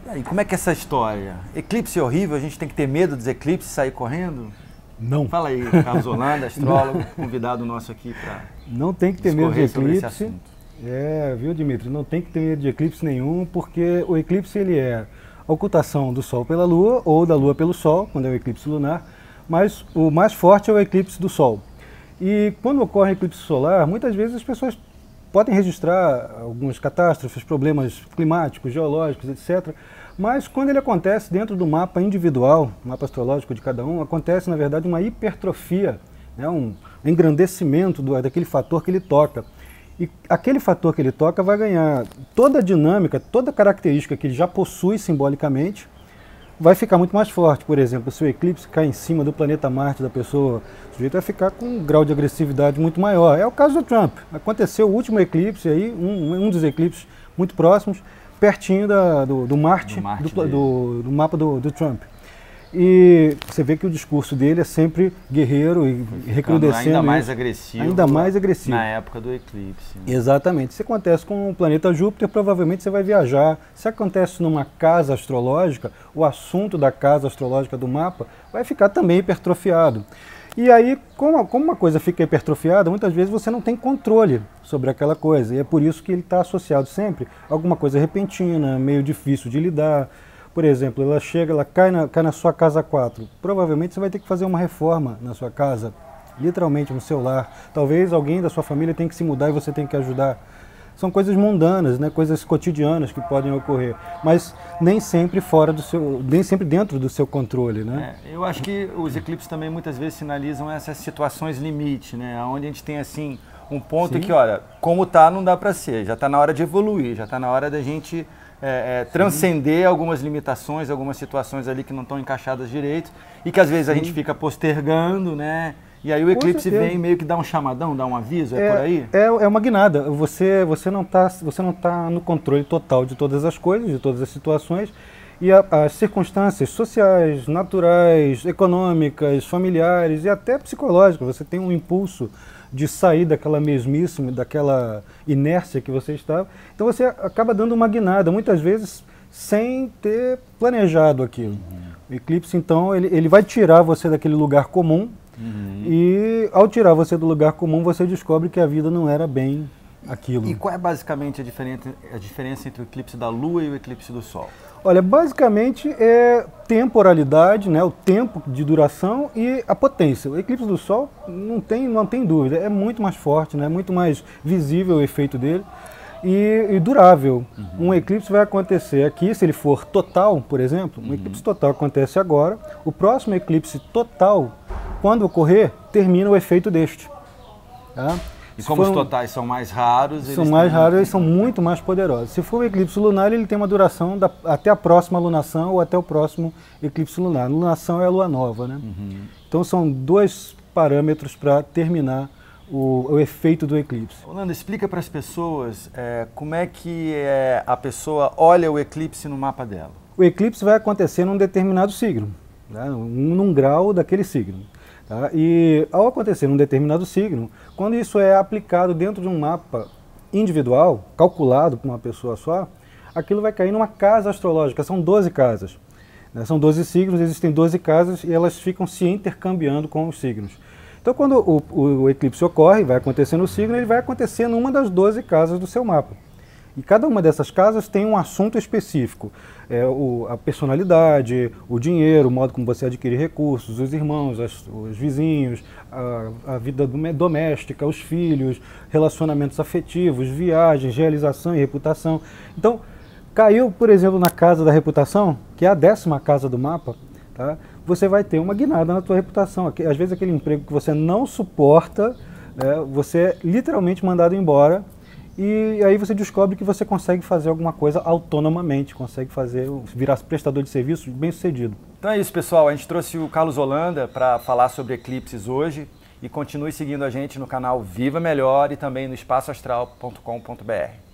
E aí, como é que é essa história? Eclipse horrível, a gente tem que ter medo dos eclipses e sair correndo? Não. Fala aí, Carlos Holanda, astrólogo, convidado nosso aqui para não tem que ter medo de eclipse. Viu, Dimitri? Não tem que ter medo de eclipse nenhum, porque o eclipse ele é a ocultação do Sol pela Lua ou da Lua pelo Sol, quando é o eclipse lunar, mas o mais forte é o eclipse do Sol. E quando ocorre eclipse solar, muitas vezes as pessoas podem registrar algumas catástrofes, problemas climáticos, geológicos, etc. Mas quando ele acontece dentro do mapa individual, mapa astrológico de cada um, acontece na verdade uma hipertrofia, né, um engrandecimento daquele fator que ele toca. E aquele fator que ele toca vai ganhar toda a dinâmica, toda a característica que ele já possui simbolicamente, vai ficar muito mais forte. Por exemplo, se o eclipse cai em cima do planeta Marte da pessoa, o sujeito vai ficar com um grau de agressividade muito maior. É o caso do Trump. Aconteceu o último eclipse, aí, um dos eclipses muito próximos, pertinho do Marte, do mapa do Trump. E você vê que o discurso dele é sempre guerreiro e recrudescendo. Ainda mais agressivo. Ainda mais agressivo. Na época do eclipse. Né? Exatamente. Se acontece com o planeta Júpiter, provavelmente você vai viajar. Se acontece numa casa astrológica, o assunto da casa astrológica do mapa vai ficar também hipertrofiado. E aí, como uma coisa fica hipertrofiada, muitas vezes você não tem controle sobre aquela coisa. E é por isso que ele está associado sempre a alguma coisa repentina, meio difícil de lidar. Por exemplo, ela cai na sua casa 4. Provavelmente você vai ter que fazer uma reforma na sua casa, literalmente no seu lar. Talvez alguém da sua família tenha que se mudar e você tem que ajudar. São coisas mundanas, né? Coisas cotidianas que podem ocorrer, mas nem sempre nem sempre dentro do seu controle, né? Eu acho que os eclipses também muitas vezes sinalizam essas situações limite, né? Onde a gente tem assim um ponto que, olha, como tá, não dá para ser. Já está na hora de evoluir, já está na hora da gente transcender algumas limitações, algumas situações ali que não estão encaixadas direito e que às vezes a gente fica postergando, né? E aí o eclipse vem meio que dá um chamadão, dá um aviso, por aí? É uma guinada. Você não tá no controle total de todas as coisas, de todas as situações, e as circunstâncias sociais, naturais, econômicas, familiares e até psicológicas. Você tem um impulso de sair daquela mesmice, daquela inércia que você estava. Então você acaba dando uma guinada, muitas vezes sem ter planejado aquilo. O eclipse, então, ele vai tirar você daquele lugar comum, e ao tirar você do lugar comum, você descobre que a vida não era bem aquilo. E qual é basicamente a diferença entre o eclipse da Lua e o eclipse do Sol? Olha, basicamente é temporalidade, né, o tempo de duração e a potência. O eclipse do Sol não tem dúvida, é muito mais forte, né, muito mais visível o efeito dele e durável. Um eclipse vai acontecer aqui, se ele for total, por exemplo, um eclipse total acontece agora, o próximo eclipse total, quando ocorrer, termina o efeito deste. Tá? E como os totais são mais raros... Eles são muito mais poderosos. Se for um eclipse lunar, ele tem uma duração até a próxima lunação ou até o próximo eclipse lunar. A lunação é a lua nova, né? Então são dois parâmetros para terminar o efeito do eclipse. Holanda, explica para as pessoas como é que a pessoa olha o eclipse no mapa dela. O eclipse vai acontecer num determinado signo, né? Num grau daquele signo. Tá? E ao acontecer num determinado signo, quando isso é aplicado dentro de um mapa individual, calculado por uma pessoa só, aquilo vai cair numa casa astrológica, são 12 casas. Né? São 12 signos, existem 12 casas e elas ficam se intercambiando com os signos. Então quando o eclipse ocorre, vai acontecer no signo, ele vai acontecer numa das 12 casas do seu mapa. E cada uma dessas casas tem um assunto específico. A personalidade, o dinheiro, o modo como você adquire recursos, os irmãos, os vizinhos, a vida doméstica, os filhos, relacionamentos afetivos, viagens, realização e reputação. Então, caiu, por exemplo, na casa da reputação, que é a 10ª casa do mapa, tá? Você vai ter uma guinada na tua reputação. Às vezes aquele emprego que você não suporta, você é literalmente mandado embora. E aí você descobre que você consegue fazer alguma coisa autonomamente, consegue virar prestador de serviço bem sucedido. Então é isso, pessoal. A gente trouxe o Carlos Holanda para falar sobre eclipses hoje e continue seguindo a gente no canal Viva Melhor e também no espaçoastral.com.br.